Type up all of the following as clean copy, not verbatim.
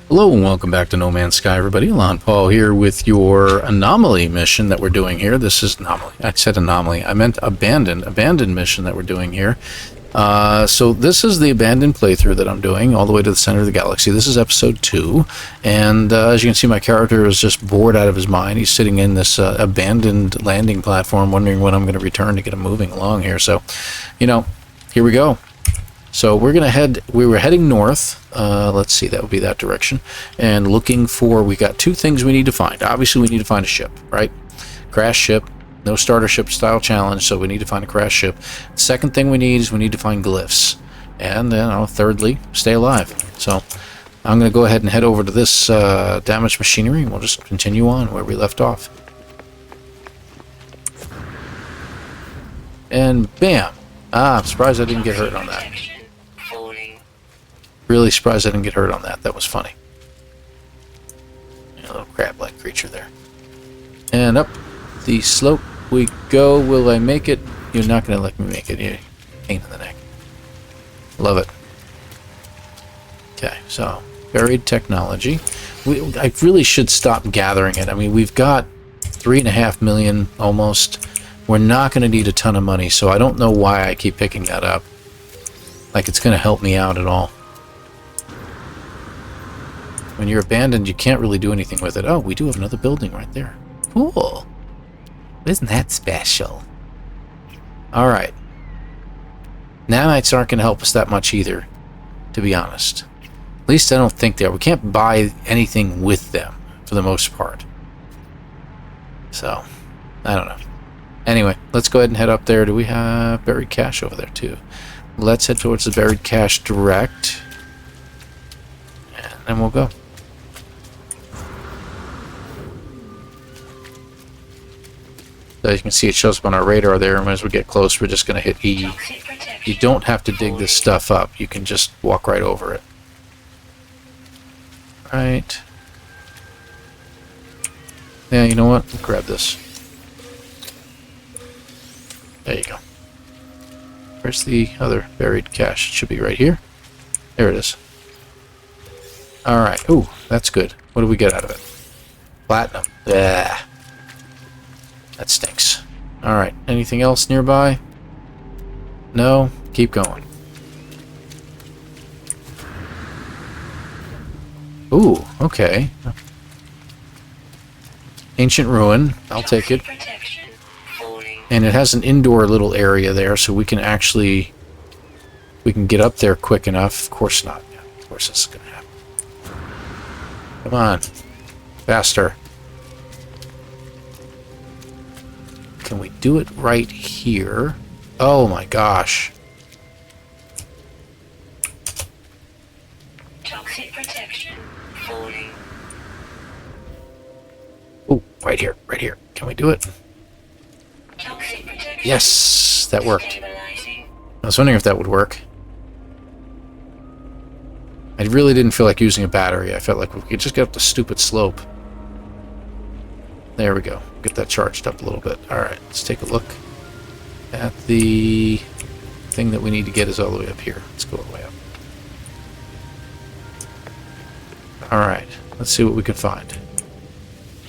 Hello and welcome back to No Man's Sky, everybody. ElanPaul here with your anomaly mission that we're doing here. This is anomaly. I said anomaly. I meant abandoned mission that we're doing here. So this is the abandoned playthrough that I'm doing all the way to the center of the galaxy. This is episode 2, and as you can see, my character is just bored out of his mind. He's sitting in this abandoned landing platform, wondering when I'm going to return to get him moving along here. So, you know, here we go. So we were heading north, let's see, that would be that direction, and looking for, we got two things we need to find. Obviously we need to find a ship, right? Crash ship, no starter ship style challenge, so we need to find a crash ship. The second thing we need is we need to find glyphs. And then, thirdly, stay alive. So I'm going to go ahead and head over to this damaged machinery, and we'll just continue on where we left off. And bam! I'm surprised I didn't get hurt on that. Really surprised I didn't get hurt on that. That was funny. A little crab-like creature there. And up the slope we go. Will I make it? You're not going to let me make it. You're pain in the neck. Love it. Okay, so buried technology. I really should stop gathering it. I mean, we've got 3.5 million almost. We're not going to need a ton of money, so I don't know why I keep picking that up. Like it's going to help me out at all. When you're abandoned, you can't really do anything with it. Oh, we do have another building right there. Cool. Isn't that special? Alright. Nanites aren't going to help us that much either, to be honest. At least I don't think they are. We can't buy anything with them, for the most part. So, I don't know. Anyway, let's go ahead and head up there. Do we have buried cache over there, too? Let's head towards the buried cache direct. And then we'll go. So you can see it shows up on our radar there, and as we get close, we're just going to hit E. You don't have to dig this stuff up. You can just walk right over it. Right. Yeah, you know what? We'll grab this. There you go. Where's the other buried cache? It should be right here. There it is. Alright. Ooh, that's good. What do we get out of it? Platinum. Yeah. That stinks. Alright. Anything else nearby? No? Keep going. Ooh, okay. Ancient ruin. I'll take it. And it has an indoor little area there, so we can actually... we can get up there quick enough. Of course not. Yeah, of course this is going to happen. Come on. Faster. Can we do it right here? Oh my gosh. Toxic protection falling. Oh, right here, right here. Can we do it? Toxic protection. Yes, that worked. Stabilizing. I was wondering if that would work. I really didn't feel like using a battery. I felt like we could just get up the stupid slope. There we go. Get that charged up a little bit. Alright, let's take a look at the thing that we need to get is all the way up here. Let's go all the way up. Alright, let's see what we can find.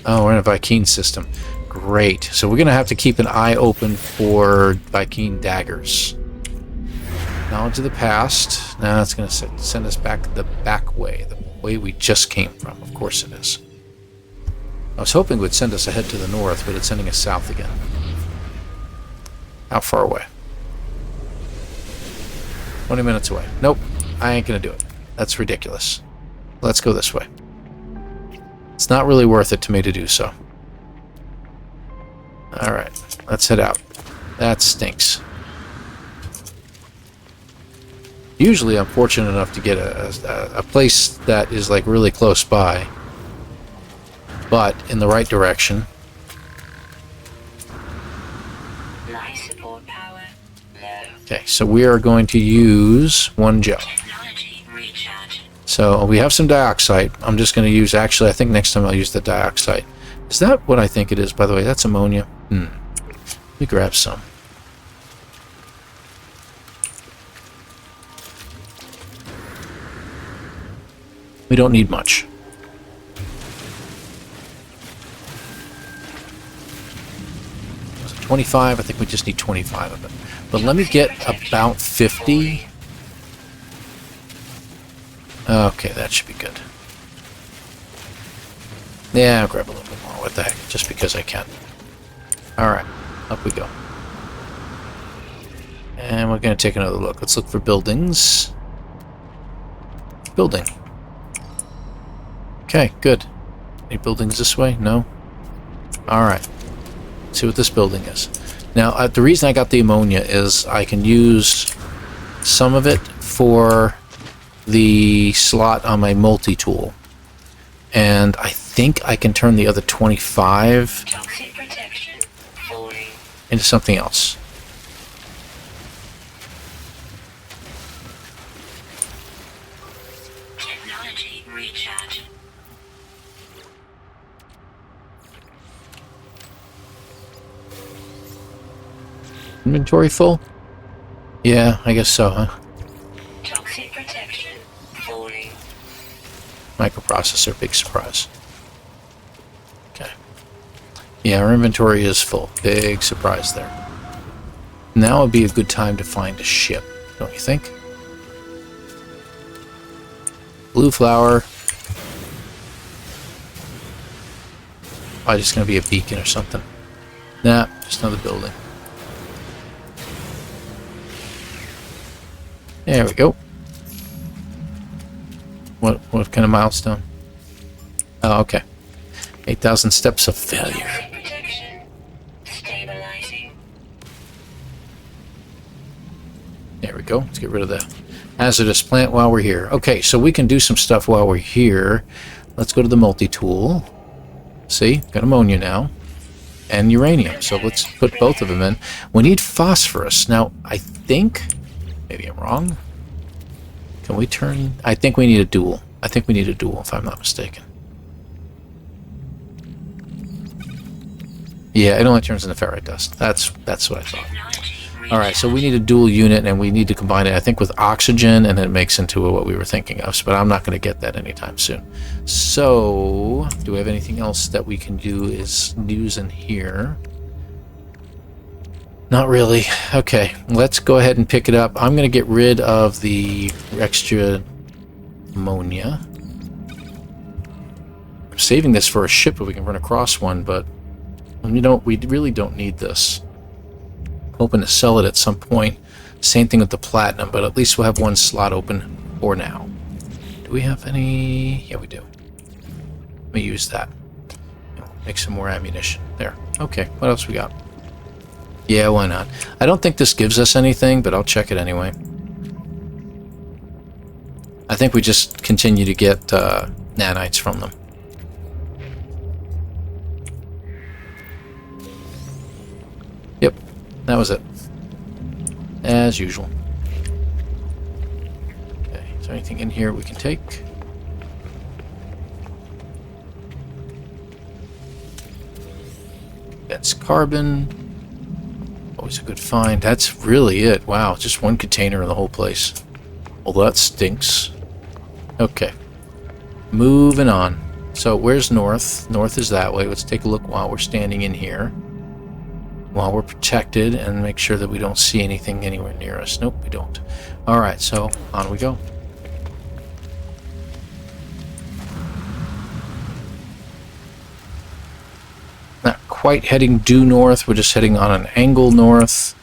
Oh, we're in a Vy'keen system. Great. So we're going to have to keep an eye open for Vy'keen daggers. Knowledge of the past. Now it's going to send us back the back way. The way we just came from. Of course it is. I was hoping it would send us ahead to the north, but it's sending us south again. How far away? 20 minutes away. Nope. I ain't going to do it. That's ridiculous. Let's go this way. It's not really worth it to me to do so. Alright. Let's head out. That stinks. Usually I'm fortunate enough to get a place that is like really close by, but in the right direction. Life support power low. Okay, so we are going to use one gel. Technology recharge. So we have some dioxide. I'm just going to use, actually I think next time I'll use the dioxide. Is that what I think it is, by the way? That's ammonia. Let me grab some. We don't need much. Was it 25? I think we just need 25 of it. But let me get about 50. Okay, that should be good. Yeah, I'll grab a little bit more. What the heck? Just because I can. Alright, up we go. And we're going to take another look. Let's look for buildings. Building. Okay, good. Any buildings this way? No? Alright. Let's see what this building is. Now, the reason I got the ammonia is I can use some of it for the slot on my multi-tool. And I think I can turn the other 25 Toxic protection. Falling. into something else. Technology recharge. Inventory full? Yeah, I guess so, huh? Toxic protection. Falling. Microprocessor, big surprise. Okay. Yeah, our inventory is full. Big surprise there. Now would be a good time to find a ship, don't you think? Blue flower. Probably just going to be a beacon or something. Nah, just another building. There we go. What kind of milestone? Oh, okay. 8,000 steps of failure. Toxic protection. Stabilizing. There we go. Let's get rid of the hazardous plant while we're here. Okay, so we can do some stuff while we're here. Let's go to the multi-tool. See? Got ammonia now. And uranium. So let's put both of them in. We need phosphorus. Now, I think... Maybe I'm wrong. Can we turn... I think we need a dual. I think we need a dual, if I'm not mistaken. Yeah, it only turns into ferrite dust. That's what I thought. Alright, so we need a dual unit, and we need to combine it, I think, with oxygen, and it makes into what we were thinking of. But I'm not going to get that anytime soon. So, do we have anything else that we can do is use in here? Not really. Okay, let's go ahead and pick it up. I'm going to get rid of the extra ammonia. I'm saving this for a ship if we can run across one, but we really don't need this. Hoping to sell it at some point. Same thing with the platinum, but at least we'll have one slot open for now. Do we have any? Yeah, we do. Let me use that. Make some more ammunition. There. Okay, what else we got? Yeah, why not? I don't think this gives us anything, but I'll check it anyway. I think we just continue to get nanites from them. Yep, that was it. As usual. Okay, is there anything in here we can take? That's carbon. Always a good find. That's really it. Wow, just one container in the whole place. Well, that stinks. Okay. Moving on. So, where's north? North is that way. Let's take a look while we're standing in here. While we're protected, and make sure that we don't see anything anywhere near us. Nope, we don't. Alright, so on we go. Not quite heading due north, we're just heading on an angle north.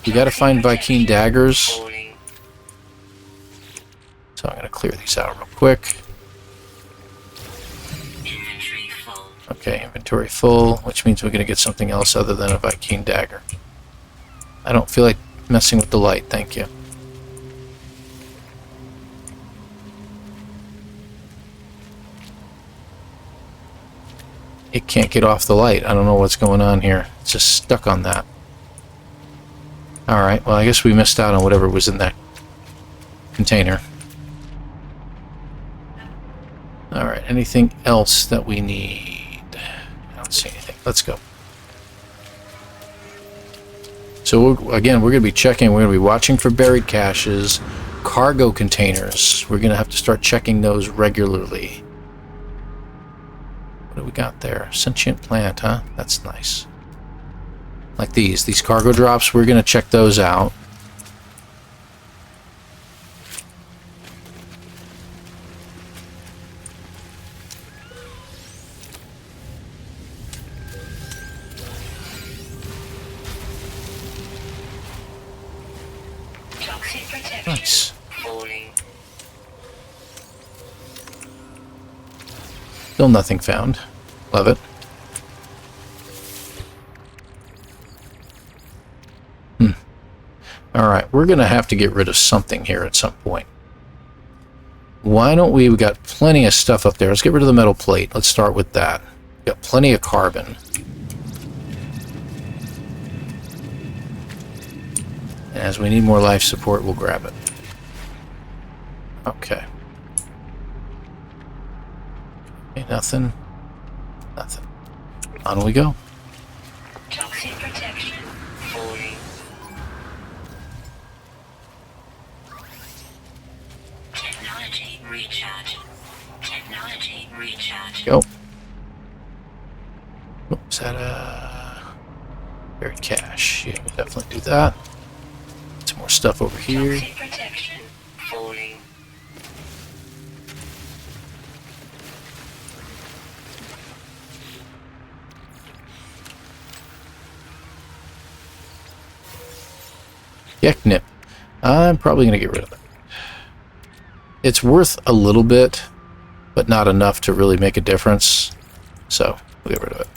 We gotta find Vy'keen daggers. So I'm gonna clear these out real quick. Inventory full. Okay, inventory full, which means we're gonna get something else other than a Vy'keen dagger. I don't feel like messing with the light, thank you. It can't get off the light. I don't know what's going on here. It's just stuck on that. Alright, well I guess we missed out on whatever was in that container. Alright, anything else that we need? I don't see anything. Let's go. So again, we're going to be checking, we're going to be watching for buried caches. cargo containers. We're going to have to start checking those regularly. What do we got there? Sentient plant, huh? That's nice. Like these cargo drops, we're going to check those out. Toxic protection. Nice. Falling. Still nothing found. Love it. Alright, we're going to have to get rid of something here at some point. Why don't we got plenty of stuff up there. Let's get rid of the metal plate. Let's start with that. We've got plenty of carbon. As we need more life support, we'll grab it. Okay. Okay, nothing. Nothing. On we go. Toxic protection. Falling. Technology recharge. Technology recharge. Go. Oops, that buried cache. Yeah, we'll definitely do that. Some more stuff over here. Toxic protection. Falling. Geknip. I'm probably going to get rid of it. It's worth a little bit, but not enough to really make a difference. So, we'll get rid of it.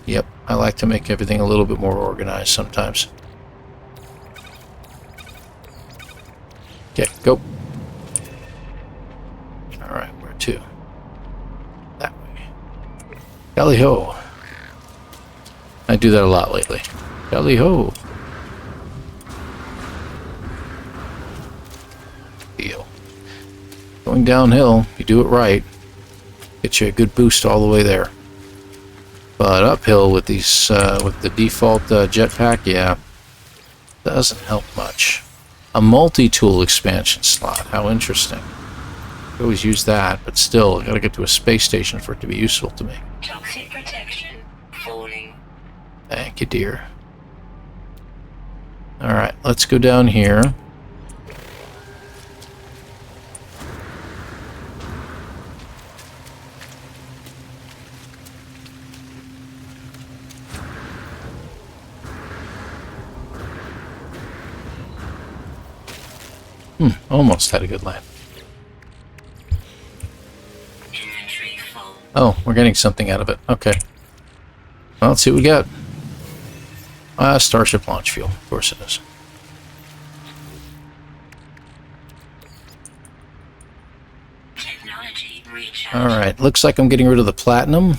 Yep, I like to make everything a little bit more organized sometimes. Okay, go. Alright, where to? That way. Tally ho. I do that a lot lately. Tally ho. Deal. Going downhill, you do it right, get you a good boost all the way there. But uphill with these, with the default jetpack, yeah, doesn't help much. A multi-tool expansion slot. How interesting. I always use that, but still, I gotta get to a space station for it to be useful to me. Toxic protection. Falling. Thank you, dear. Alright, let's go down here. Almost had a good land. Inventory full. Oh, we're getting something out of it. Okay. Well, let's see what we got. Starship launch fuel. Of course it is. Technology recharge. Alright, looks like I'm getting rid of the platinum.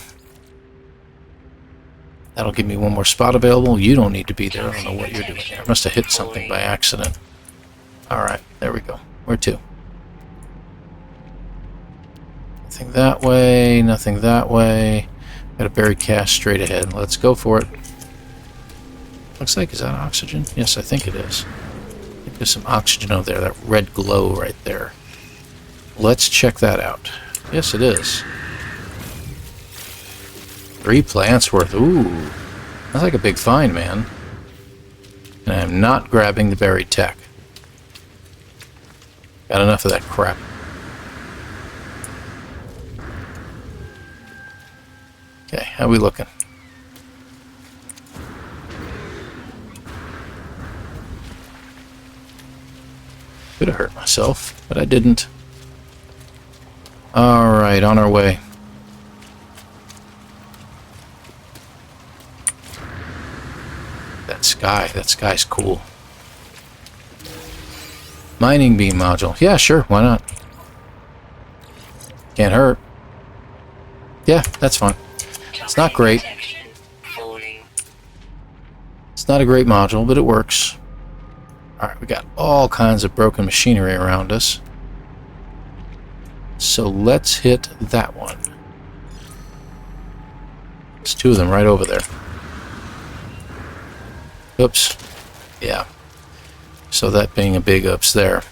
That'll give me one more spot available. You don't need to be there. I don't know what you're doing here. I must have hit something by accident. Alright, there we go. Where to? Nothing that way, nothing that way. Got a buried cache straight ahead. Let's go for it. Looks like, is that oxygen? Yes, I think it is. I think there's some oxygen over there, that red glow right there. Let's check that out. Yes, it is. 3 plants worth. Ooh, that's like a big find, man. And I'm not grabbing the buried tech. Got enough of that crap. Okay, how we looking? Could have hurt myself, but I didn't. Alright, on our way. That sky's cool. Mining beam module. Yeah, sure, why not? Can't hurt. Yeah, that's fine. It's not great. It's not a great module, but it works. Alright, we got all kinds of broken machinery around us. So let's hit that one. There's 2 of them right over there. Oops. Yeah. So that being a big oops there.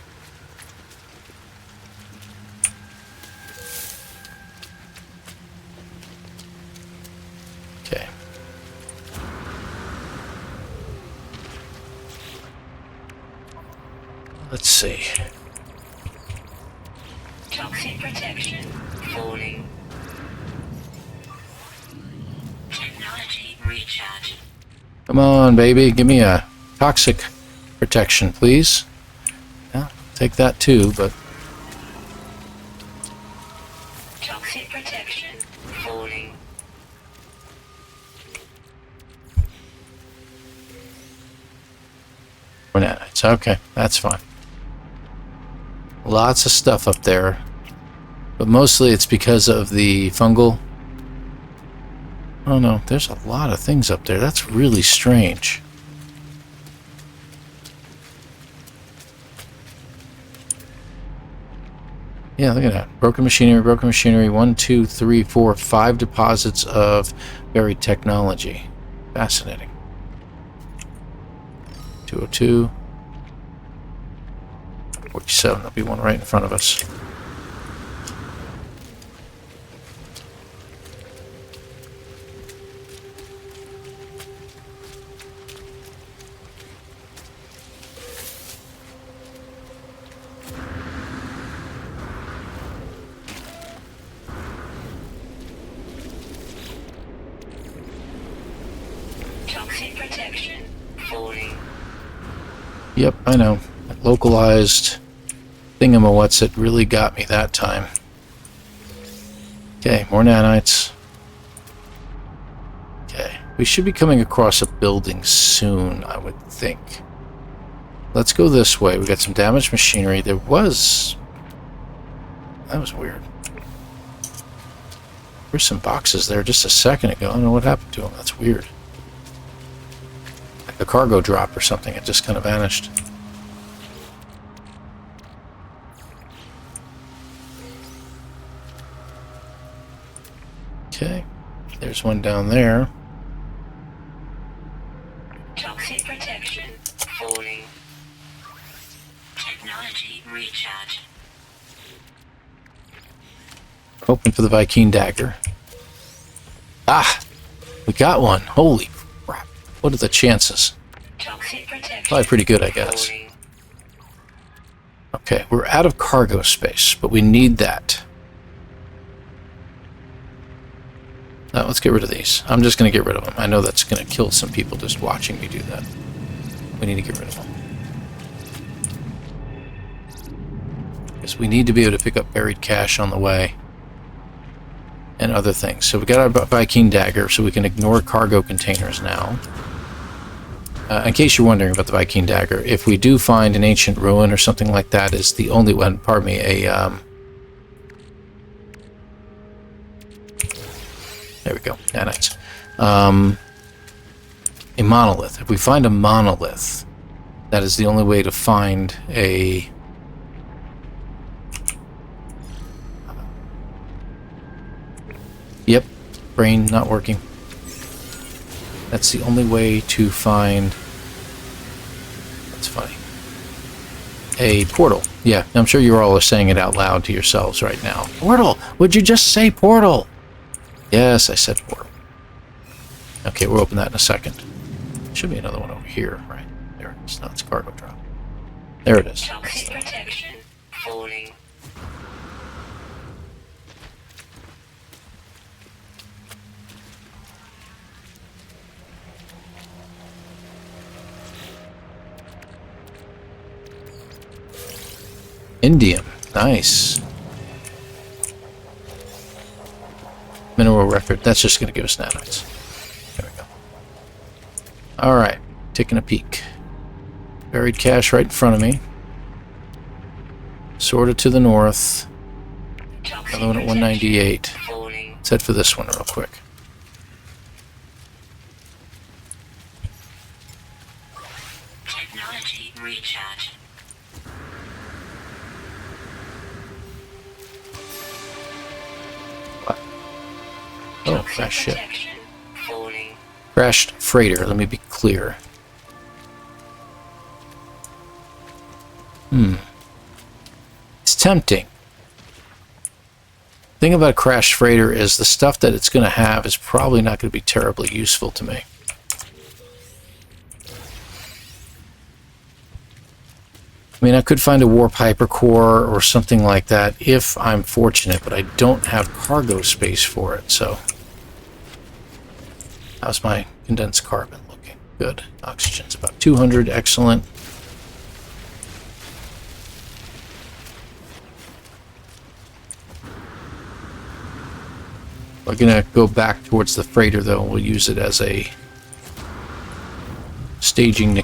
Okay. Let's see. Toxic protection. Falling. Technology recharge. Come on, baby. Give me a toxic protection, please. Yeah, take that too, but... Toxic protection. Falling. It's okay. That's fine. Lots of stuff up there. But mostly it's because of the fungal. Oh no, there's a lot of things up there. That's really strange. Yeah, look at that. Broken machinery, broken machinery. 1, 2, 3, 4, 5 deposits of buried technology. Fascinating. 202. 47. There'll be one right in front of us. Toxic protection. Falling. Yep, I know. That localized thingamawhat's-it really got me that time. Okay, more nanites. Okay, we should be coming across a building soon, I would think. Let's go this way. We got some damaged machinery. That was weird. There's some boxes there just a second ago. I don't know what happened to them. That's weird. Like a cargo drop or something. It just kind of vanished. Okay. There's one down there. Toxic protection. Falling. Technology recharge. Hoping for the Viking dagger. Ah! We got one. Holy crap. What are the chances? Toxic protection. Probably pretty good, I guess. Falling. Okay, we're out of cargo space, but we need that. Now, let's get rid of these. I'm just going to get rid of them. I know that's going to kill some people just watching me do that. We need to get rid of them. Because we need to be able to pick up buried cash on the way. And other things. So we got our Viking dagger, so we can ignore cargo containers now. In case you're wondering about the Viking dagger, if we do find an ancient ruin or something like that, is the only one, pardon me, there we go, nanites. A monolith. If we find a monolith, that is the only way to find a... Yep, brain not working. That's the only way to find... That's funny. A portal. Yeah, I'm sure you all are saying it out loud to yourselves right now. Portal! Would you just say portal? Yes, I said portal. Okay, we'll open that in a second. Should be another one over here, right? There it is. No, it's a cargo drop. There it is. Toxic protection. Falling. Indium. Nice. Mineral record. That's just going to give us nanites. There we go. Alright. Taking a peek. Buried cache right in front of me. Sort of to the north. Toxic Another one at protection. 198. Falling. Let's head for this one real quick. Technology recharge. What? Oh, Toxic crash ship. protection. Falling. Crashed freighter. Let me be clear. It's tempting. The thing about a crashed freighter is the stuff that it's going to have is probably not going to be terribly useful to me. I mean, I could find a warp hypercore or something like that if I'm fortunate, but I don't have cargo space for it, so... How's my condensed carbon looking? Good. Oxygen's about 200. Excellent. We're going to go back towards the freighter, though. We'll use it as a staging to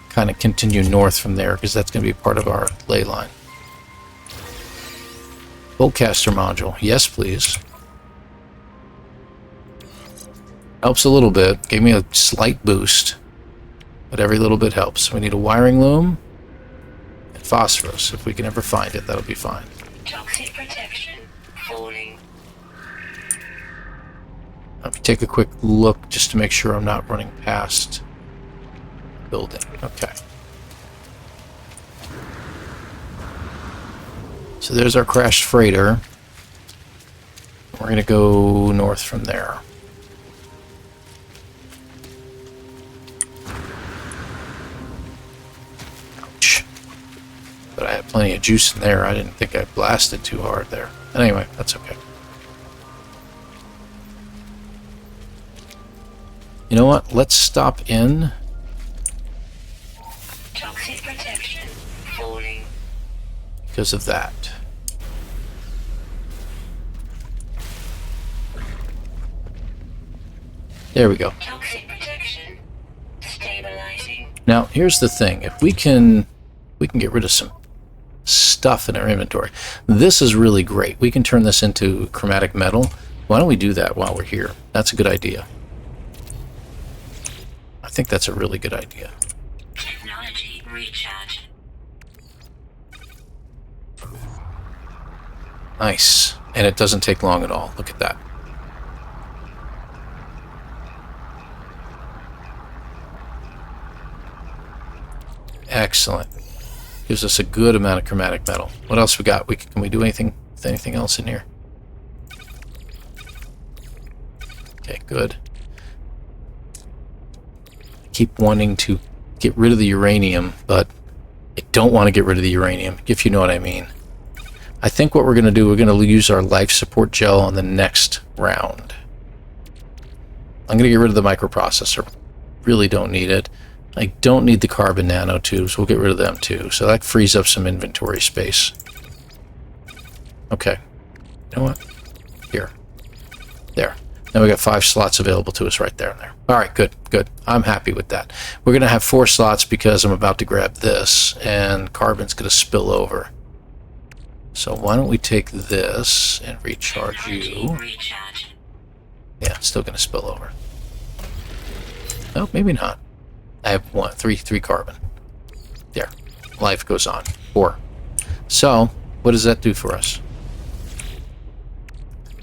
kind of continue north from there, because that's going to be part of our ley line. Boltcaster module. Yes, please. Helps a little bit. Gave me a slight boost. But every little bit helps. We need a wiring loom and phosphorus. If we can ever find it, that'll be fine. Toxic protection falling. Let me take a quick look just to make sure I'm not running past the building. Okay. So there's our crashed freighter. We're going to go north from there. Ouch. But I had plenty of juice in there. I didn't think I blasted too hard there. Anyway, that's okay. You know what? Let's stop in. Toxic protection falling. Because of that. There we go. Toxic protection stabilizing. Now, here's the thing. If we can get rid of some stuff in our inventory. This is really great. We can turn this into chromatic metal. Why don't we do that while we're here? That's a good idea. I think that's a really good idea. Technology recharge. Nice. And it doesn't take long at all. Look at that. Excellent. Gives us a good amount of chromatic metal. What else we got? Can we do anything with anything else in here? Okay, good. Keep wanting to get rid of the uranium, but I don't want to get rid of the uranium, if you know what I mean. I think what we're going to do, we're going to use our life support gel on the next round. I'm going to get rid of the microprocessor. Really don't need it. I don't need the carbon nanotubes. We'll get rid of them too. So that frees up some inventory space. Okay. You know what? Here. There. Now we got 5 slots available to us right there and there. All right, good, good. I'm happy with that. We're going to have 4 slots because I'm about to grab this, and carbon's going to spill over. So why don't we take this and recharge you? Recharge. Yeah, it's still going to spill over. Oh, maybe not. I have 3 carbon. There. Life goes on. 4. So, what does that do for us?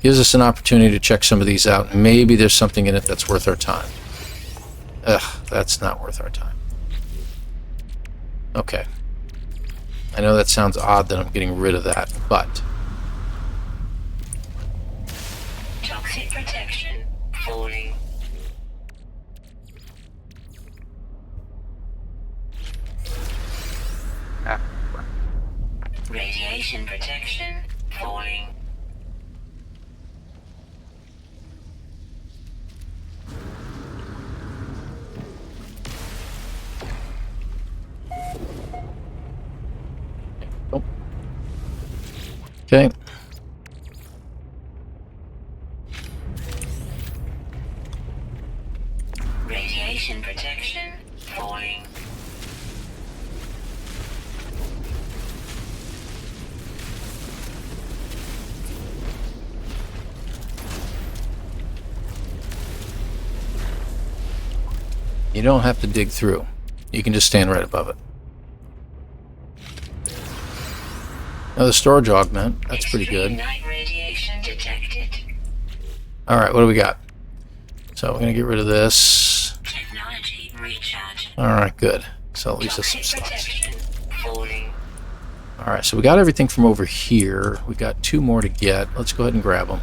Gives us an opportunity to check some of these out. Maybe there's something in it that's worth our time. Ugh, that's not worth our time. Okay. I know that sounds odd that I'm getting rid of that, but... Toxic protection falling. Radiation protection falling. Oh. Okay. Radiation protection falling. You don't have to dig through. You can just stand right above it. Now the storage augment, that's pretty good. Night radiation detected. Alright, what do we got? So we're going to get rid of this. Technology recharge. Alright, good. So at least there's some Toxic slots. protection falling. Alright, so we got everything from over here. We got 2 more to get. Let's go ahead and grab them.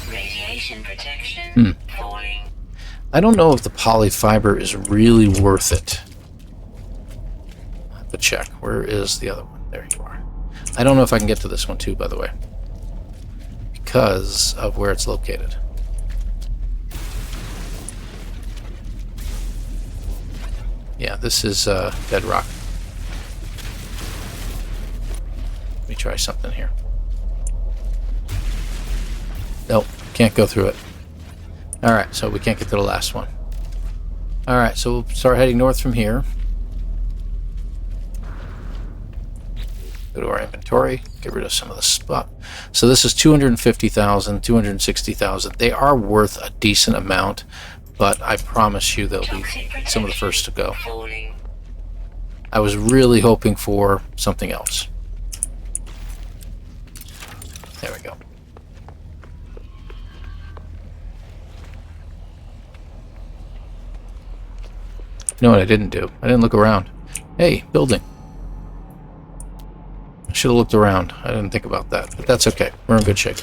Radiation protection. Falling. I don't know if the polyfiber is really worth it. I have to check. Where is the other one? There you are. I don't know if I can get to this one too, by the way, because of where it's located. Yeah, this is bedrock. Let me try something here. Nope, can't go through it. Alright, so we can't get to the last one. Alright, so we'll start heading north from here. Go to our inventory, get rid of some of the spot. So this is 250,000, 260,000. They are worth a decent amount, but I promise you they'll be some of the first to go. Falling. I was really hoping for something else. There we go. You know what I didn't do? I didn't look around. Hey, building. I should have looked around. I didn't think about that, but that's okay. We're in good shape.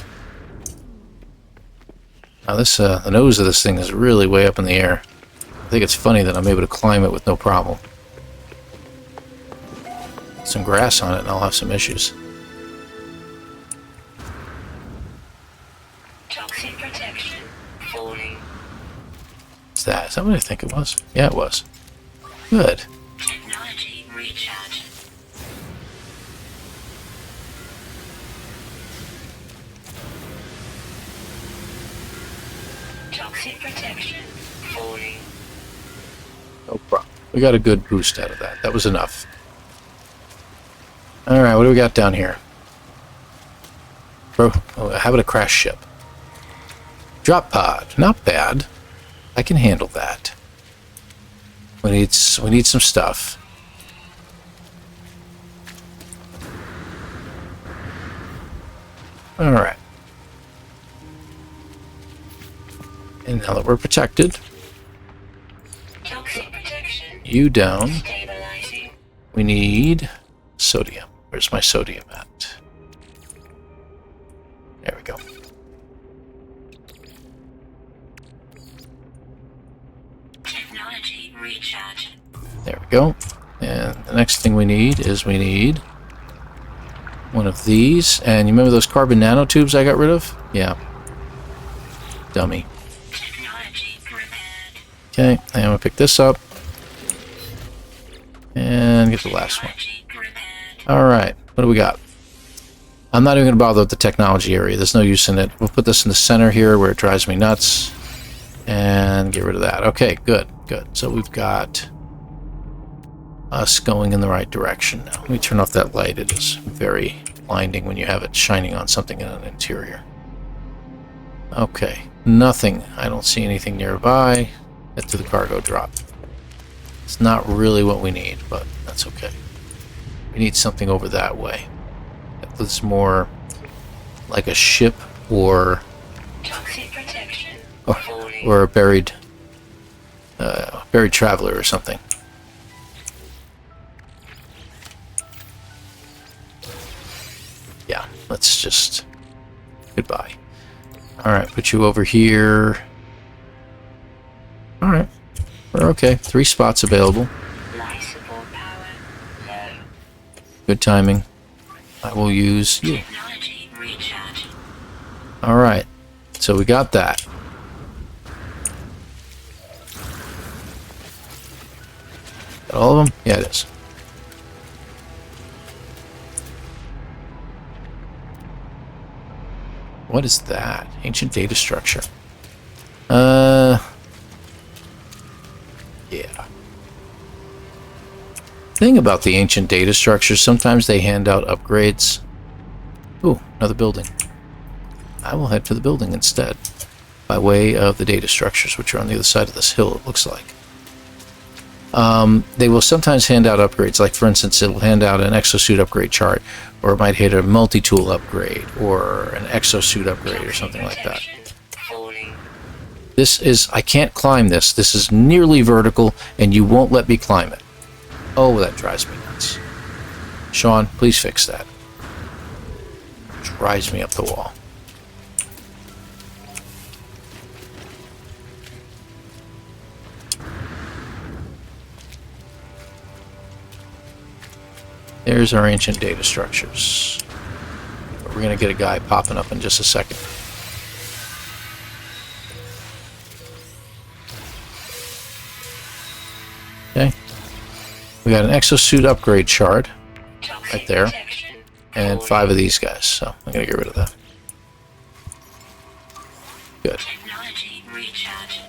Now this, the nose of this thing is really way up in the air. I think it's funny that I'm able to climb it with no problem. Some grass on it and I'll have some issues. Toxic protection. Falling. Is that what I think it was? Yeah, it was. Good. Technology recharge. Toxic protection. Falling. No problem. We got a good boost out of that. That was enough. Alright, what do we got down here? Bro, how about a crash ship? Drop pod. Not bad. I can handle that. We need some stuff. Alright. And now that we're protected, Toxic protection. you down. Stabilizing. We need sodium. Where's my sodium at? There we go. Technology recharge. There we go. And the next thing we need is one of these. And you remember those carbon nanotubes I got rid of? Yeah. Dummy. Technology prepared. Okay, and I'm gonna pick this up. And get the last one. Technology prepared. Alright, what do we got? I'm not even gonna bother with the technology area. There's no use in it. We'll put this in the center here where it drives me nuts. And get rid of that. Okay, good, good. So we've got us going in the right direction now. Let me turn off that light. It is very blinding when you have it shining on something in an interior. Okay, nothing. I don't see anything nearby. Get to the cargo drop. It's not really what we need, but that's okay. We need something over that way. That's more like a ship or Toxic protection. or a buried traveler or something. Yeah, let's just goodbye. Alright, put you over here. Alright, we're okay. 3 spots available. Life support power. Low. Good timing. I will use you. Technology recharge. Alright, so we got that. Got all of them? Yeah, it is. What is that? Ancient data structure. Yeah. Thing about the ancient data structures, sometimes they hand out upgrades. Ooh, another building. I will head for the building instead, by way of the data structures, which are on the other side of this hill, it looks like. They will sometimes hand out upgrades, like for instance, it'll hand out an exosuit upgrade chart, Or it might hit a multi-tool upgrade or an exosuit upgrade or something like that. Falling. This is, I can't climb this. This is nearly vertical and you won't let me climb it. Oh, that drives me nuts. Sean, please fix that. Drives me up the wall. There's our ancient data structures. We're going to get a guy popping up in just a second. Okay. We got an exosuit upgrade shard right there. And 5 of these guys, so I'm going to get rid of that. Good. Technology recharge.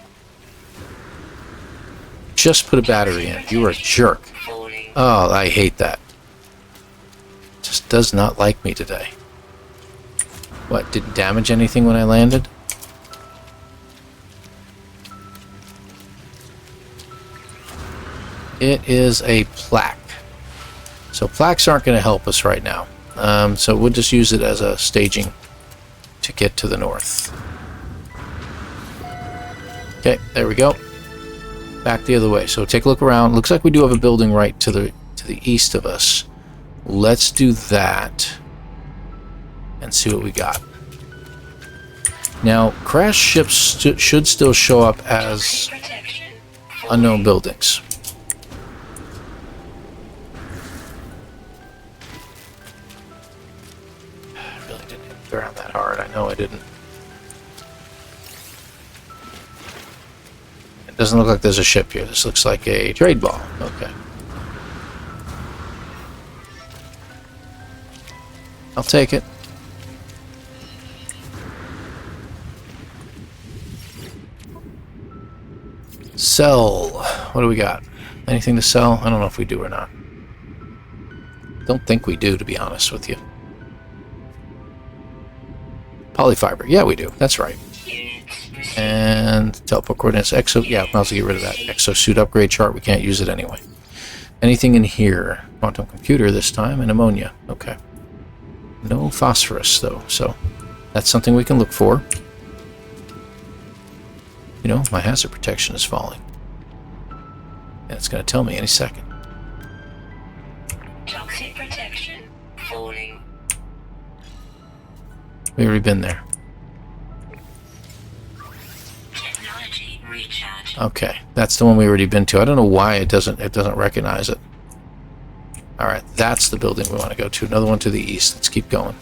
Just put a battery in. You are a jerk. Falling. Oh, I hate that. Just does not like me today. What, didn't damage anything when I landed? It is a plaque. So plaques aren't going to help us right now. So we'll just use it as a staging to get to the north. Okay, there we go. Back the other way. So take a look around. Looks like we do have a building right to the east of us. Let's do that and see what we got. Now, crash ships should still show up as Protection. unknown buildings. I really didn't hit the ground that hard. I know I didn't. It doesn't look like there's a ship here. This looks like a trade ball. Okay. I'll take it. Sell. What do we got? Anything to sell? I don't know if we do or not. Don't think we do, to be honest with you. Polyfiber. Yeah, we do. That's right. Units. And teleport coordinates. Exo. Yeah, I'll also get rid of that. Exosuit upgrade chart. We can't use it anyway. Anything in here? Quantum computer this time and ammonia. Okay. No phosphorus, though, so that's something we can look for. You know, my hazard protection is falling. And it's going to tell me any second. Toxic protection. Falling. We've already been there. Technology recharge. Okay, that's the one we already been to. I don't know why it doesn't recognize it. All right, that's the building we want to go to. Another one to the east. Let's keep going.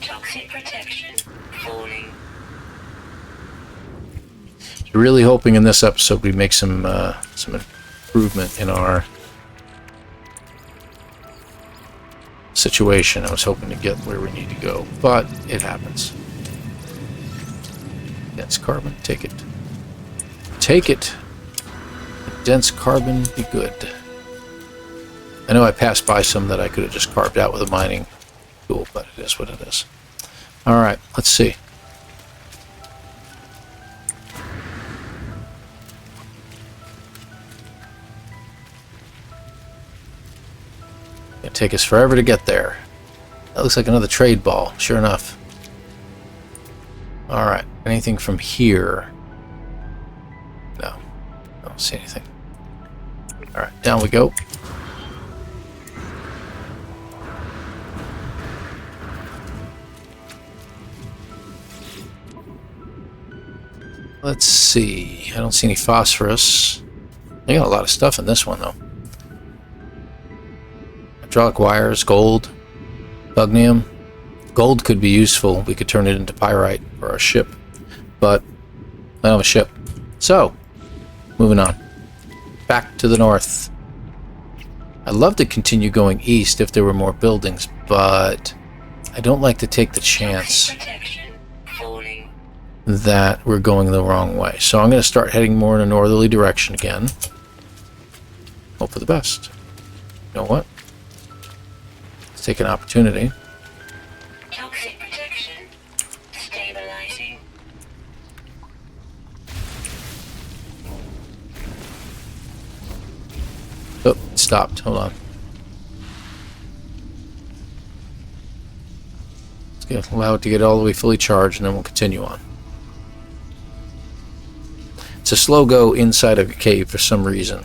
Toxic protection. Falling. Really hoping in this episode we make some improvement in our situation. I was hoping to get where we need to go, but it happens. Dense carbon, take it. Take it. Dense carbon, be good. I know I passed by some that I could have just carved out with a mining tool, but it is what it is. Alright, let's see. It'll take us forever to get there. That looks like another trade ball, sure enough. Alright, anything from here? No, I don't see anything. Alright, down we go. Let's see. I don't see any phosphorus. They got a lot of stuff in this one, though. Hydraulic wires, gold, pugnium. Gold could be useful. We could turn it into pyrite for our ship. But I don't have a ship. So, moving on. Back to the north. I'd love to continue going east if there were more buildings, but I don't like to take the chance Toxic protection. Falling. that we're going the wrong way. So I'm going to start heading more in a northerly direction again. Hope for the best. You know what? Let's take an opportunity. Toxic protection. Stabilizing. Oh, it stopped. Hold on. allow it to get all the way fully charged, and then we'll continue on. It's a slow go inside of a cave for some reason.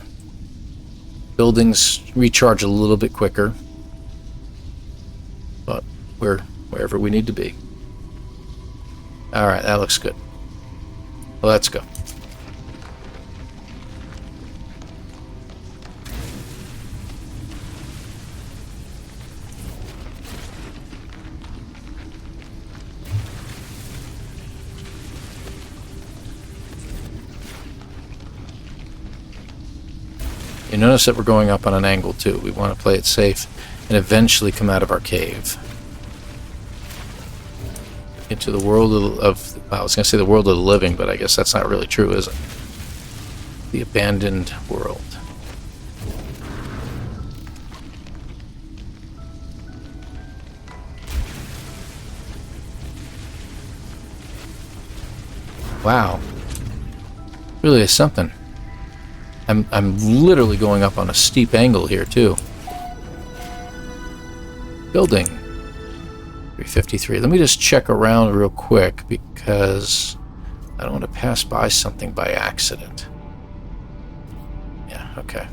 Buildings recharge a little bit quicker, but we're wherever we need to be. Alright, that looks good. Well, let's go. You notice that we're going up on an angle too. We want to play it safe and eventually come out of our cave. Into the world of I was going to say the world of the living, but I guess that's not really true, is it? The abandoned world. Wow. Really is something. I'm literally going up on a steep angle here too. Building 353. Let me just check around real quick because I don't want to pass by something by accident. Yeah, okay.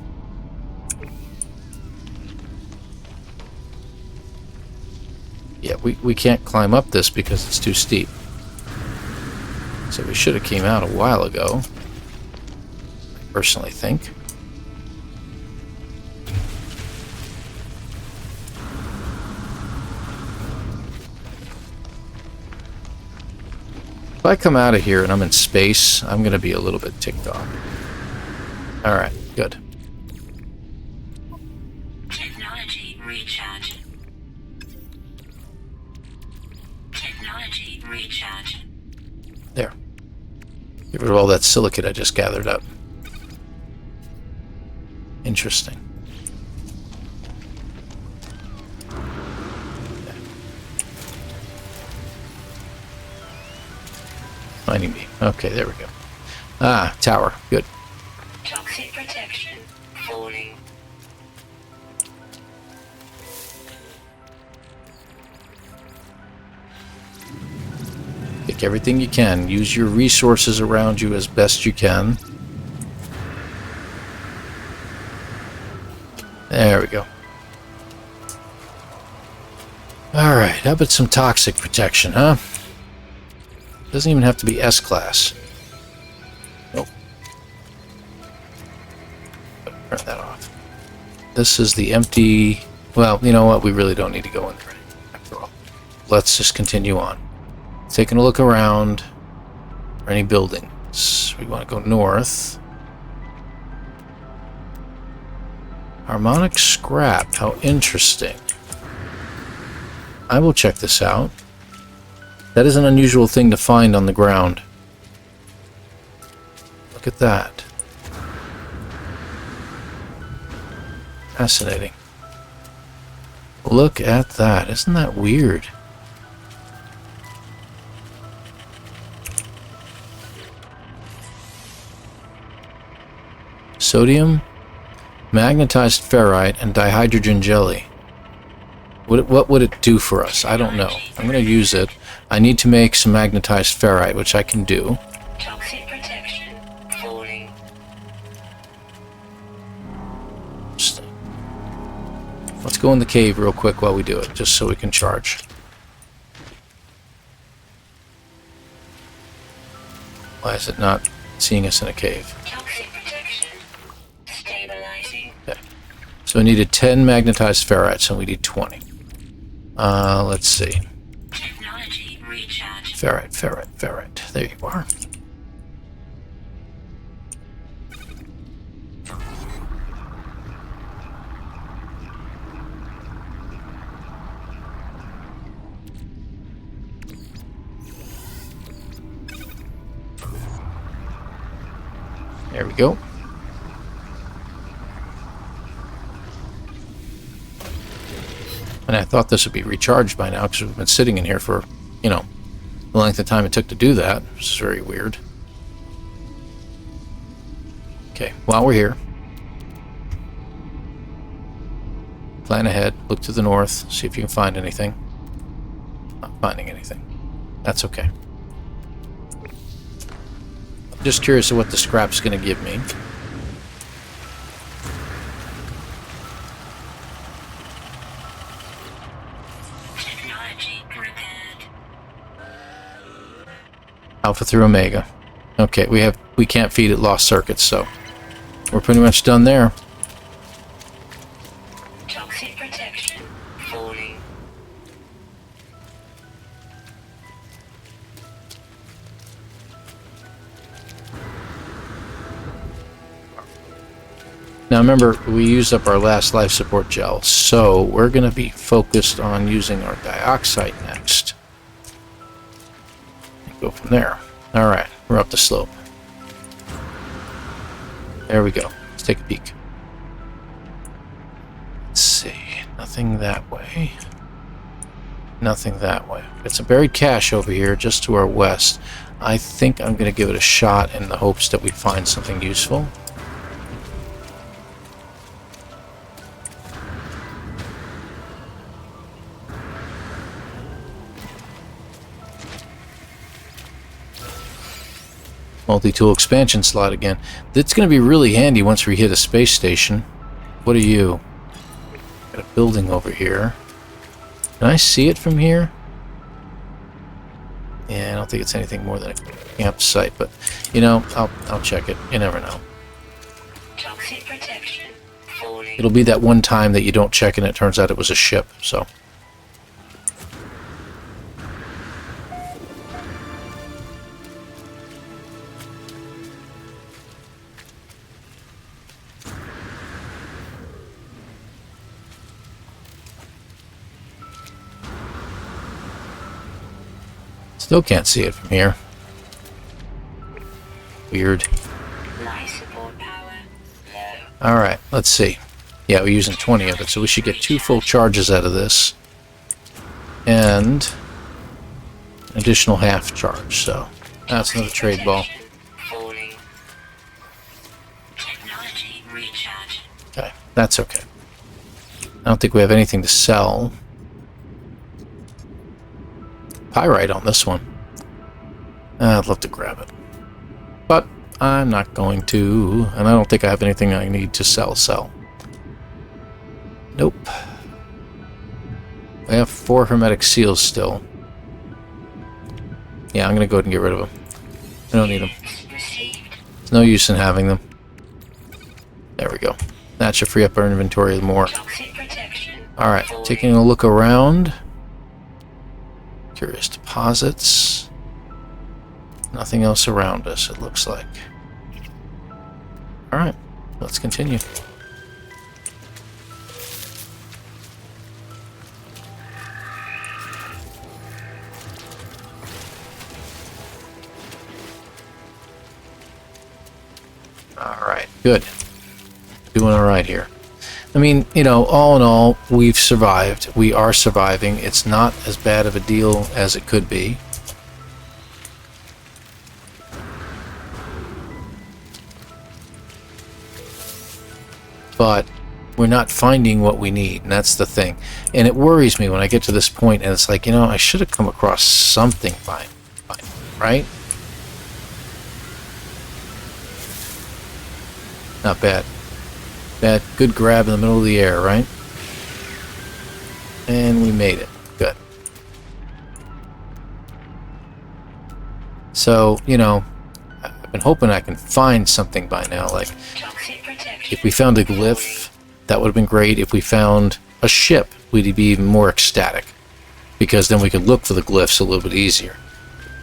Yeah, we can't climb up this because it's too steep. So we should have came out a while ago. I personally think. If I come out of here and I'm in space, I'm going to be a little bit ticked off. Alright, good. Technology recharge. Technology recharge. There. Get rid of all that silicate I just gathered up. Interesting. Finding me. Okay, there we go. Ah, tower. Good. Toxic protection falling. Take everything you can. Use your resources around you as best you can. There we go. Alright, how about some toxic protection, huh? Doesn't even have to be S-class. Nope. Turn that off. This is the empty... Well, you know what? We really don't need to go in there after all. Let's just continue on. Taking a look around for any buildings. We want to go north. Harmonic scrap. How interesting. I will check this out. That is an unusual thing to find on the ground. Look at that. Fascinating. Look at that. Isn't that weird? Sodium, magnetized ferrite, and dihydrogen jelly. What would it do for us? I don't know. I'm going to use it. I need to make some magnetized ferrite, which I can do. Toxic protection falling. Let's go in the cave real quick while we do it, just so we can charge. Why is it not seeing us in a cave? Toxic protection stabilizing. Okay. So we needed 10 magnetized ferrites, and we need 20. Let's see. Technology recharge. Ferrite, ferrite, ferrite. There you are. There we go. And I thought this would be recharged by now because we've been sitting in here for, you know, the length of time it took to do that. Which is very weird. Okay, while we're here, plan ahead, look to the north, see if you can find anything. Oh, finding anything. That's okay. I'm just curious of what the scrap's going to give me. Technology repaired. Alpha through Omega. Okay, we can't feed it lost circuits, so we're pretty much done there. Toxic protection falling. Now remember, we used up our last life support gel, so we're going to be focused on using our dioxide next. Go from there. Alright, we're up the slope. There we go. Let's take a peek. Let's see. Nothing that way. Nothing that way. It's a buried cache over here just to our west. I think I'm going to give it a shot in the hopes that we find something useful. Multi-tool expansion slot again. That's going to be really handy once we hit a space station. What are you? Got a building over here. Can I see it from here? Yeah, I don't think it's anything more than a campsite, but you know, I'll check it. You never know. Toxic protection falling. It'll be that one time that you don't check and it turns out it was a ship. So. Still can't see it from here. Weird. Life support power low. Alright, let's see. Yeah, we're using 20 of it, so we should get 2 full charges out of this. And an additional half charge, so that's another trade ball. Falling. Technology recharge. Okay, that's okay. I don't think we have anything to sell. Pyrite on this one. I'd love to grab it. But I'm not going to, and I don't think I have anything I need to sell. Nope. I have 4 hermetic seals still. Yeah, I'm going to go ahead and get rid of them. I don't need them. Received. There's no use in having them. There we go. That should free up our inventory more. Toxic protection. Alright, falling. taking a look around. Curious deposits. Nothing else around us, it looks like. Alright, let's continue. Alright, good. Doing alright here. I mean, you know, all in all, we've survived. We are surviving. It's not as bad of a deal as it could be. But we're not finding what we need, and that's the thing. And it worries me when I get to this point, and it's like, you know, I should have come across something by now, right? Not bad. That good grab in the middle of the air, right? And we made it. Good. So, you know, I've been hoping I can find something by now. Like, Toxic protection. if we found a glyph, that would have been great. If we found a ship, we'd be even more ecstatic. Because then we could look for the glyphs a little bit easier.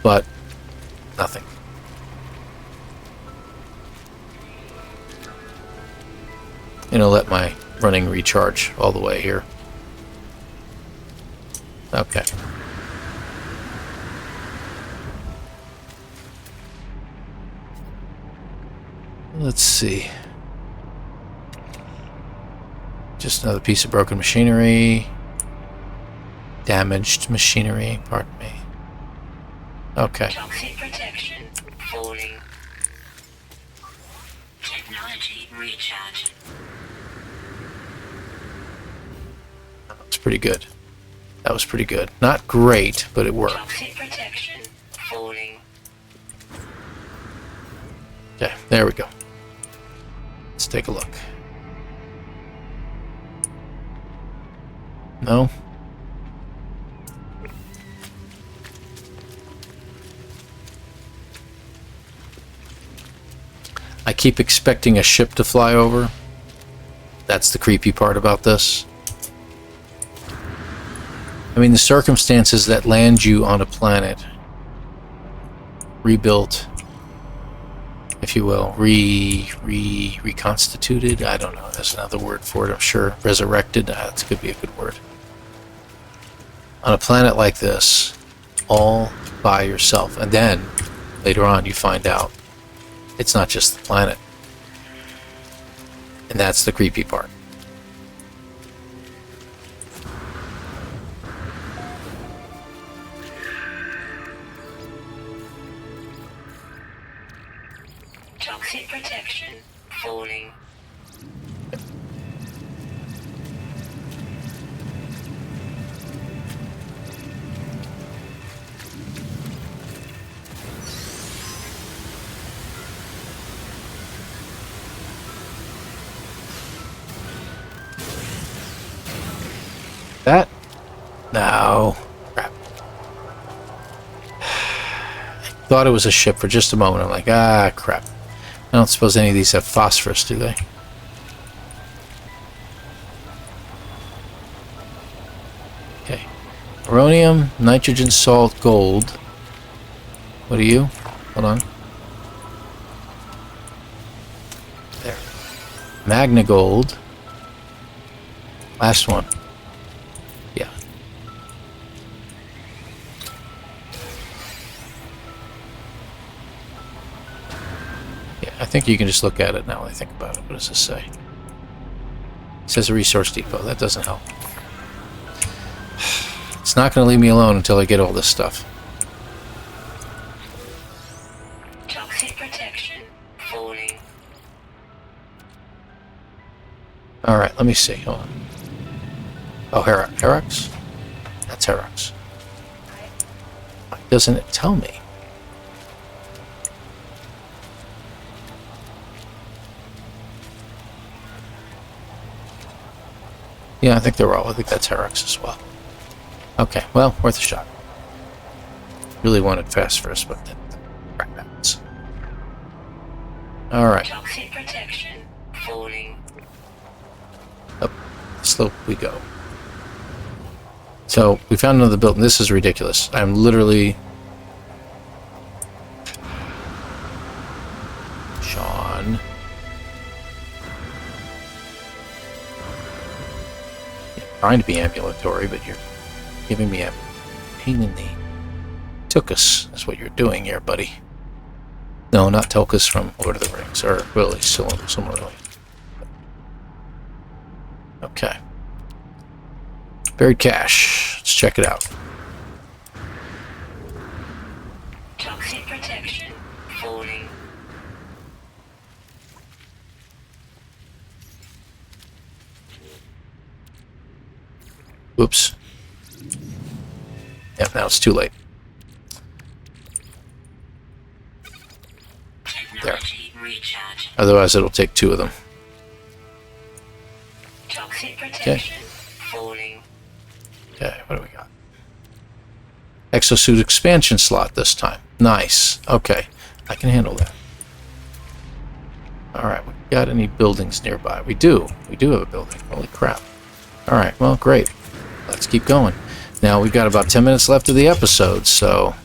But, nothing. And I'll let my running recharge all the way here. Okay. Let's see. Just another piece of broken machinery. Damaged machinery, pardon me. Okay. Toxic protection falling. Technology recharge. That's pretty good. That was pretty good. Not great, but it worked. Toxic protection. Falling. Okay, there we go. Let's take a look. No? I keep expecting a ship to fly over. That's the creepy part about this. I mean, the circumstances that land you on a planet rebuilt, if you will, reconstituted. I don't know. There's another word for it, I'm sure. Resurrected. That could be a good word. On a planet like this, all by yourself, and then later on you find out it's not just the planet, and that's the creepy part. Toxic protection. Falling. That? No. Crap. I thought it was a ship for just a moment. I'm like, ah, crap. I don't suppose any of these have phosphorus, do they? Okay. Uranium, nitrogen, salt, gold. What are you? Hold on. There. Magna gold. Last one. Yeah. Yeah, I think you can just look at it now when I think about it. What does this say? It says a resource depot. That doesn't help. It's not going to leave me alone until I get all this stuff. Toxic protection. Falling. Alright, let me see. Hold on. Oh, Herox? That's Herox. Why doesn't it tell me? Yeah, I think they're all. I think that's Herox as well. Okay, well, worth a shot. Really wanted phosphorus, but then crap happens. Alright. Toxic protection. Falling. Up the slope we go. So, we found another building. This is ridiculous. I'm literally... Sean. You're trying to be ambulatory, but you're giving me a pain in the... Tuchus is what you're doing here, buddy. No, not Tuchus from Lord of the Rings. Or really, somewhere really. Okay. Buried cache. Let's check it out. Toxic protection. Falling. Oops. Yep, now it's too late. Technology recharge. Otherwise, it'll take two of them. Toxic protection. Falling. Okay, what do we got? Exosuit expansion slot this time. Nice. Okay, I can handle that. Alright, we got any buildings nearby? We do. We do have a building. Holy crap. Alright, well, great. Let's keep going. Now, we've got about 10 minutes left of the episode, so...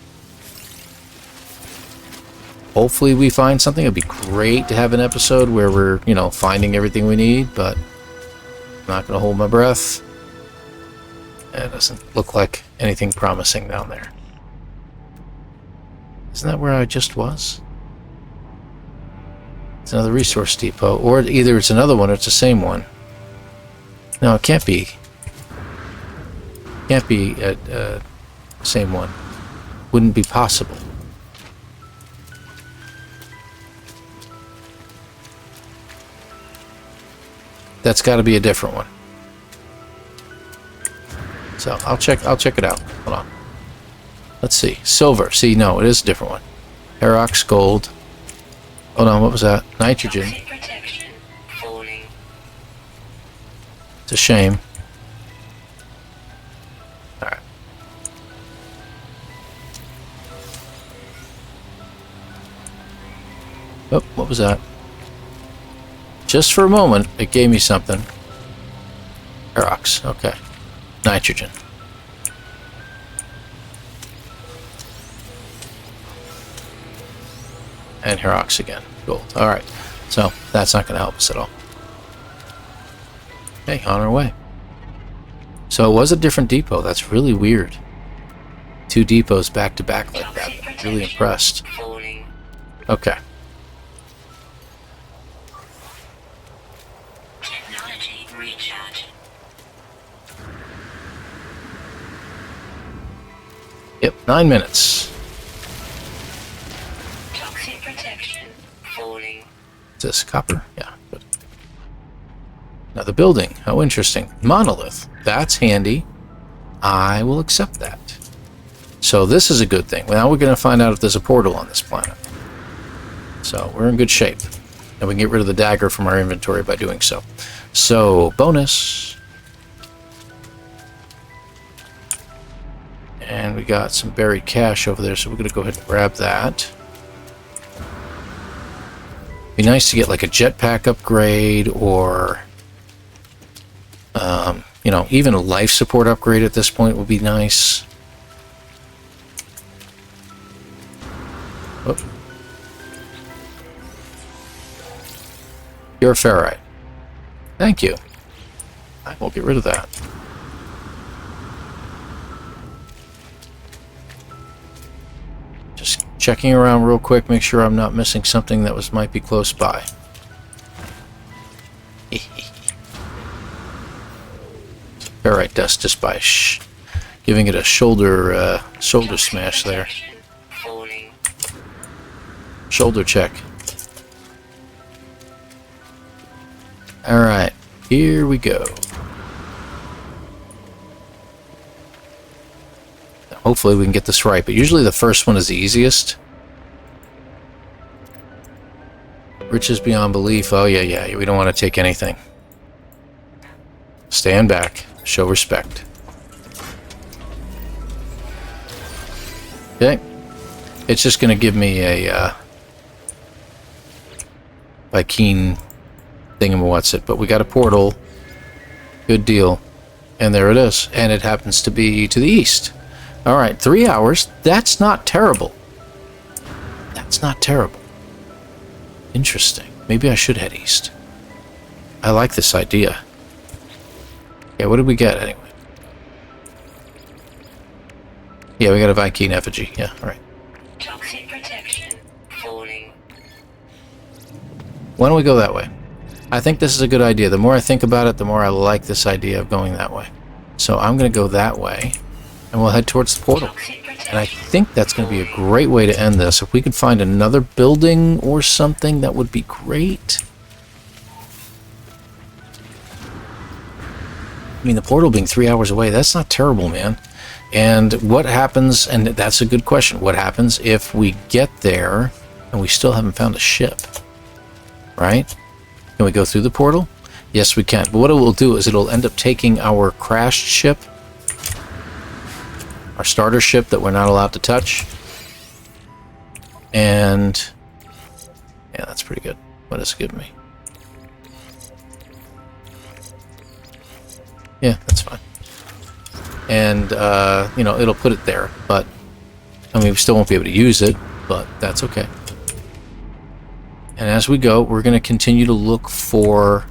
hopefully we find something. It'd be great to have an episode where we're, you know, finding everything we need, but... I'm not going to hold my breath. It doesn't look like anything promising down there. Isn't that where I just was? It's another resource depot. Or either it's another one or it's the same one. No, it can't be. Can't be the same one. Wouldn't be possible. That's got to be a different one. So I'll check it out. Hold on. Let's see. Silver. See, no, it is a different one. Herox gold. Hold on, what was that? Nitrogen. Toxic protection. Falling. It's a shame. Alright. Oh, what was that? Just for a moment, it gave me something. Herox, okay. Nitrogen. And Herox again. Gold. Alright. So, that's not going to help us at all. Okay, on our way. So, it was a different depot. That's really weird. 2 depots back to back like that. I'm really impressed. Falling. Okay. Technology recharge. Yep, 9 minutes. Toxic protection. Falling. Is this copper? Yeah, good. Now the building. How interesting. Monolith. That's handy. I will accept that. So this is a good thing. Now we're going to find out if there's a portal on this planet. So we're in good shape. And we can get rid of the dagger from our inventory by doing so. So, bonus. And we got some buried cash over there, so we're going to go ahead and grab that. Be nice to get like a jetpack upgrade or, you know, even a life support upgrade at this point would be nice. Whoop. Pure ferrite. Thank you. I will get rid of that. Just checking around real quick, make sure I'm not missing something that might be close by. Ferrite dust just by giving it a shoulder smash there. Falling. Shoulder check. Alright, here we go. Hopefully we can get this right, but usually the first one is the easiest. Riches beyond belief. Oh, yeah. We don't want to take anything. Stand back. Show respect. Okay. It's just going to give me a Vy'keen thingamawhatsit, but we got a portal. Good deal. And there it is. And it happens to be to the east. Alright, 3 hours. That's not terrible. That's not terrible. Interesting. Maybe I should head east. I like this idea. Okay, what did we get anyway? Yeah, we got a Vy'keen effigy. Yeah, alright. Toxic protection. Falling. Why don't we go that way? I think this is a good idea. The more I think about it, the more I like this idea of going that way. So I'm going to go that way, and we'll head towards the portal. And I think that's going to be a great way to end this. If we could find another building or something, that would be great. I mean, the portal being 3 hours away, that's not terrible, man. And what happens, and that's a good question, what happens if we get there and we still haven't found a ship? Right? Can we go through the portal? Yes, we can. But what it will do is it'll end up taking our crashed ship, our starter ship that we're not allowed to touch. And yeah, that's pretty good. What does it give me? Yeah, that's fine. And, you know, it'll put it there. But, I mean, we still won't be able to use it, but that's okay. And as we go, we're going to continue to look for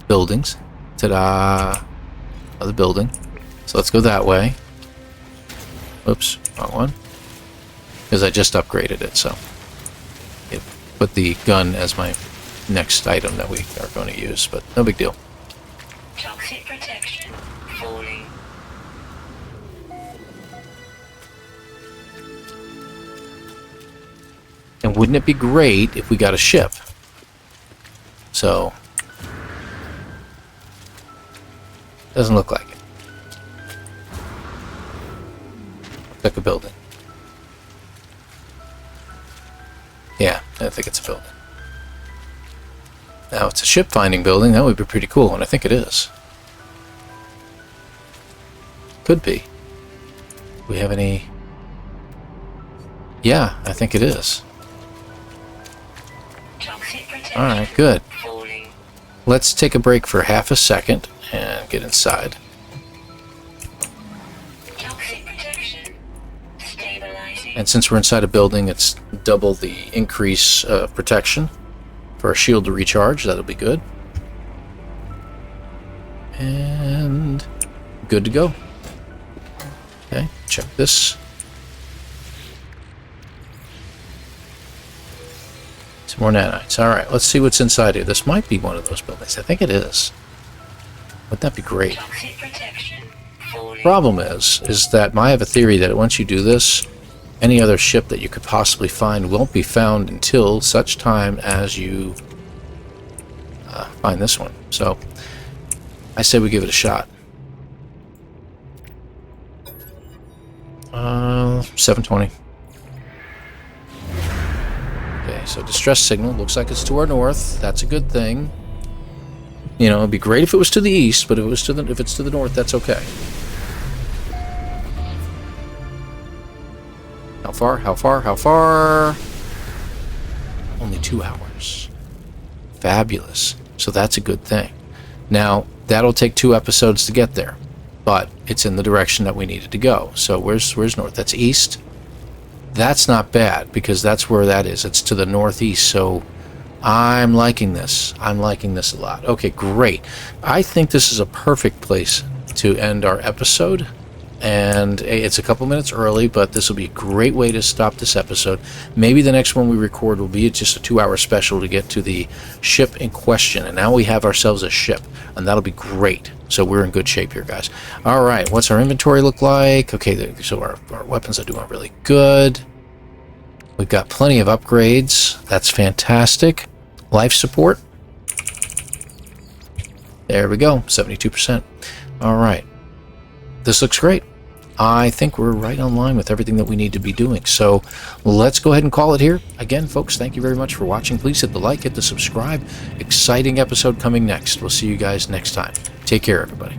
buildings. Ta-da! Another building. So let's go that way. Oops, wrong one. Because I just upgraded it, so it put the gun as my next item that we are going to use, but no big deal. Toxic protection. Falling. And wouldn't it be great if we got a ship? So, doesn't look like it. like a building. Yeah, I think it's a building. Now, it's a ship finding building. That would be pretty cool, and I think it is. Could be. Do we have any... Yeah, I think it is. Alright, good. Let's take a break for half a second and get inside. And since we're inside a building, it's double the increase of protection for our shield to recharge. That'll be good. And good to go. Okay, check this. Some more nanites. Alright, let's see what's inside here. This might be one of those buildings. I think it is. Wouldn't that be great? Problem is that I have a theory that once you do this, any other ship that you could possibly find won't be found until such time as you find this one. So, I say we give it a shot. 720. Okay, so distress signal. Looks like it's to our north. That's a good thing. You know, it'd be great if it was to the east, but if it's to the north, that's okay. How far? How far? How far? Only 2 hours. Fabulous. So that's a good thing. Now, that'll take 2 episodes to get there, but it's in the direction that we needed to go. So where's north? That's east. That's not bad, because that's where that is. It's to the northeast, so I'm liking this. I'm liking this a lot. Okay, great. I think this is a perfect place to end our episode. And it's a couple minutes early, but this will be a great way to stop this episode. Maybe the next one we record will be just a 2-hour special to get to the ship in question. And now we have ourselves a ship, and that'll be great. So we're in good shape here, guys. All right, what's our inventory look like? Okay, so our weapons are doing really good. We've got plenty of upgrades. That's fantastic. Life support. There we go, 72%. All right. This looks great. I think we're right on line with everything that we need to be doing. So let's go ahead and call it here. Again, folks, thank you very much for watching. Please hit the like, hit the subscribe. Exciting episode coming next. We'll see you guys next time. Take care, everybody.